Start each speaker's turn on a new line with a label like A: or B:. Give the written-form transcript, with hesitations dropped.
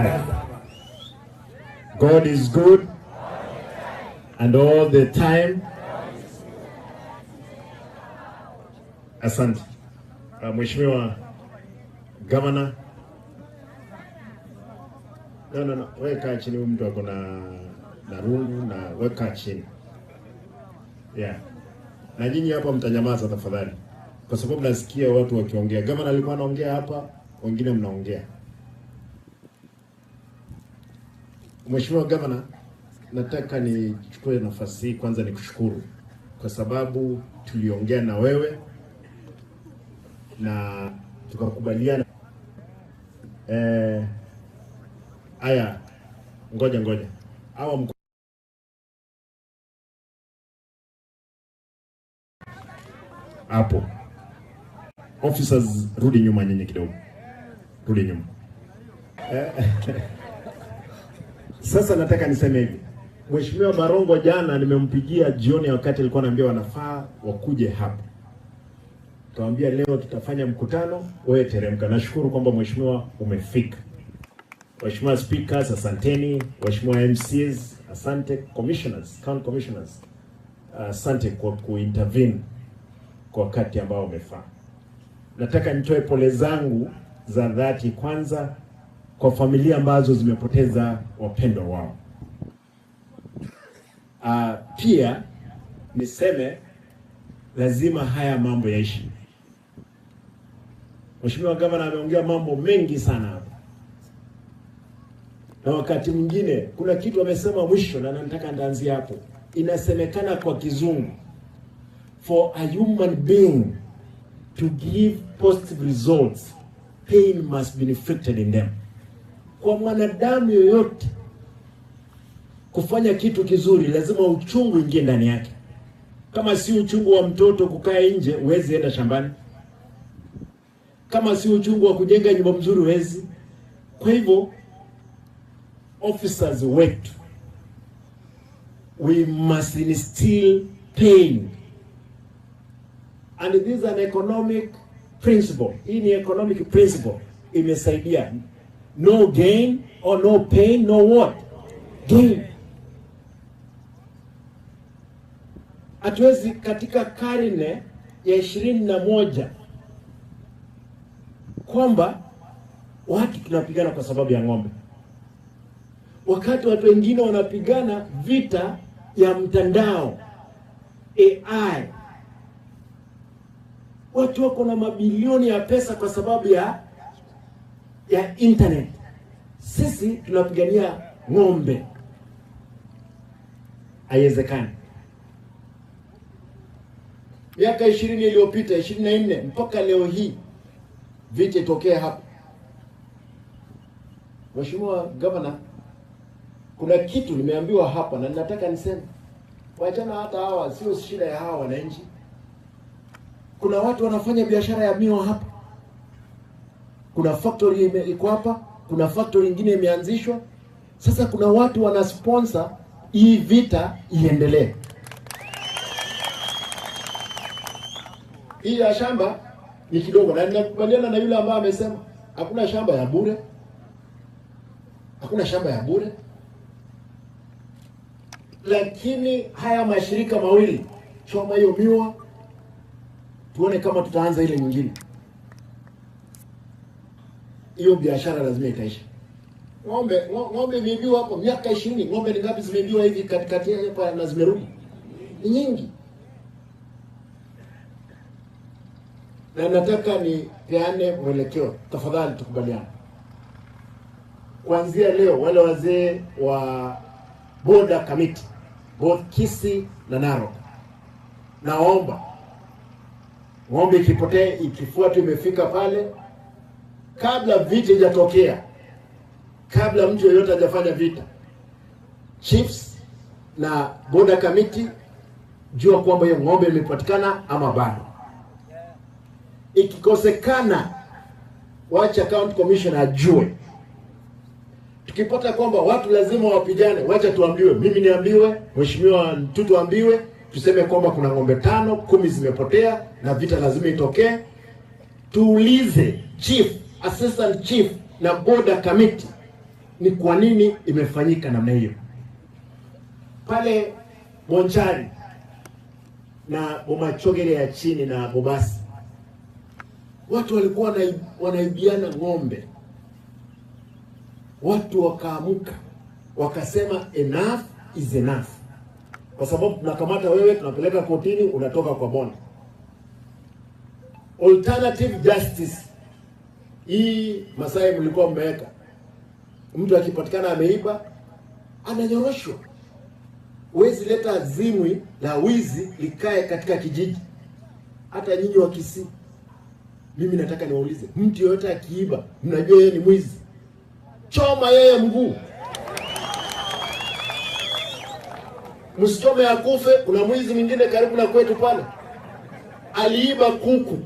A: life. God is good and all the time. Asante. Mheshimiwa Governor. No. Weka chini mtu ako na rungu na weka chini. Yeah. Na nyinyi hapa mtanyamaza tafadhali. Kwa sababu nasikia watu wakiongea. Governor alikuwa anaongea hapa, wengine mnaongea. Mheshimiwa Governor, nataka nichukue nafasi hii kwanza nikushukuru kwa sababu tuliongea na wewe na tukakubaliana. Aya, ngoja. Hawa hapo. Officers, rudi nyuma nyinyi kidogo. Rudi nyuma. Sasa nataka niseme hivi. Mheshimiwa Barongo jana nimempigia jioni wakati alikuwa anaambia wanafaa wakuje hapa. Tuambia leo tutafanya mkutano, wewe teremka. Nashukuru kwamba mheshimiwa umefika. Mheshimiwa speakers, asanteni. Mheshimiwa MCs, asante. Commissioners, county commissioners, asante kwa kuintervene kwa wakati ambao umefaa. Nataka nitoe pole zangu za dhati kwanza kwa familia ambazo zimepoteza wapendwa wao. Pia niseme lazima haya mambo yaishi. Mheshimiwa Governor ameongea mambo mengi sana hapa. Na wakati mwingine kuna kitu amesema mwisho na nataka ndaanzia hapo. Inasemekana kwa Kizungu, for a human being to give positive results, pain must be inflicted in them. Kwa mwanadamu yoyote kufanya kitu kizuri lazima uchungu ingie ndani yake. Kama si uchungu wa mtoto kukaa nje, huwezi enda shambani. Kama si uchungu wa kujenga nyumba mzuri, huwezi. Kwa hivyo officers wetu, we must instill pain, and this is an economic principle. Hii ni economic principle imesaidia. No gain or no pain, no what? Gain. Hatuwezi katika karne ya 21 kwamba watu tunapigana kwa sababu ya ng'ombe, wakati watu wengine wanapigana vita ya mtandao, AI. Watu wako na mabilioni ya pesa kwa sababu ya internet. Sisi tunapigania ng'ombe. Haiwezekani. Miaka 20 iliyopita, 24 mpaka leo hii vita itokea hapa. Mheshimiwa Governor, kuna kitu nimeambiwa hapa na nataka niseme. Waachana hata hawa, sio shida ya hawa wananchi. Kuna watu wanafanya biashara ya miwa hapa. Kuna factory iko hapa, kuna factory nyingine imeanzishwa. Sasa kuna watu wana sponsor hii vita iendelee. Hii ya shamba ni kidogo, na ninakubaliana na yule ambaye amesema hakuna shamba ya bure. Hakuna shamba ya bure. Lakini haya mashirika mawili, choma hiyo miwa, tuone kama tutaanza ile nyingine. Hiyo biashara lazima itaisha. Ng'ombe imeibiwa hapo miaka 20. Ng'ombe ni ngapi zimeibiwa hivi katikati hapa na zimerudi? Ni nyingi. Na nataka ni peane mwelekeo. Tafadhali tukubaliane. Kuanzia leo wale wazee wa border committee, both Kisii na Narok, naomba ng'ombe ikipotea, ikifuata imefika pale, kabla vita hajatokea, kabla mtu yeyote hajafanya vita, chiefs na border committee, jua kwamba hiyo ng'ombe imepatikana ama bado. Ikikosekana, wacha county commissioner ajue. Tukipata kwamba watu lazima wapigane, wacha tuambiwe. Mimi niambiwe, Mheshimiwa Ntutu ambiwe, tuseme kwamba kuna ng'ombe 5, 10 zimepotea na vita lazima itokee. Tuulize chief, assistant chief na border committee ni kwa nini imefanyika namna hiyo. Pale Bonchari na Bomachoge ya chini na Bobasi, watu walikuwa wanaibiana ng'ombe. Watu wakaamuka wakasema enough is enough, kwa sababu tunakamata wewe, tunapeleka kotini, unatoka kwa bond. Alternative justice hii Masai mlikuwa mmeweka, mtu akipatikana ameiba ananyoroshwa. Huwezi leta azimwi la wizi likae katika kijiji. Hata nyinyi wa Kisii, mimi nataka niwaulize, mtu yoyote akiiba, mnajua yeye ni mwizi, choma yeye mguu, msichome akufe. Kuna mwizi mwingine karibu na kwetu pale, aliiba kuku,